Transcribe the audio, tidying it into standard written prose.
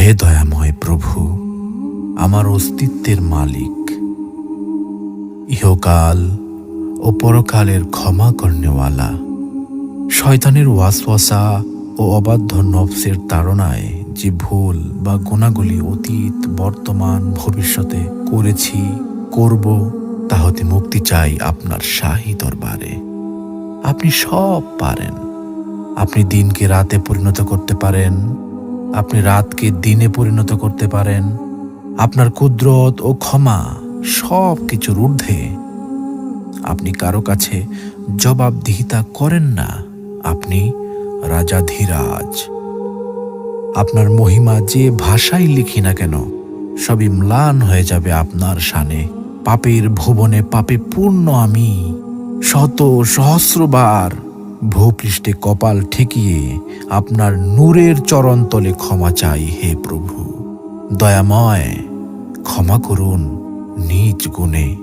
হে দয়াময় প্রভু, আমার অস্তিত্বের মালিক, ইহকাল ও পরকালের ক্ষমা করনেওয়ালা, শয়তানের ওয়াসওয়াসা ও অবাধ্য নফসের তাড়নায় যে ভুল বা গুনাহগুলি অতীত, বর্তমান, ভবিষ্যতে করেছি, করব, তা হতে মুক্তি চাই আপনার শাহী দরবারে। আপনি সব পারেন। আপনি দিনকে রাতে পরিণত করতে পারেন, আপনি রাতকে দিনে পরিণত করতে পারেন। আপনার কুদরত ও ক্ষমা সব কিছুর ঊর্ধ্বে। আপনি কারো কাছে জবাবদিহিতা করেন না। আপনি রাজাধিরাজ। আপনার মহিমা যে ভাষায় লিখি না কেন, সবই ম্লান হয়ে যাবে আপনার শানে। পাপের ভুবনে পাপে পূর্ণ আমি, শত সহস্রবার ভূপৃষ্ঠে কপাল ঠেকিয়ে আপনার নূরের চরণতলে ক্ষমা চাই। হে প্রভু দয়াময়, ক্ষমা করুন নিজ গুণে।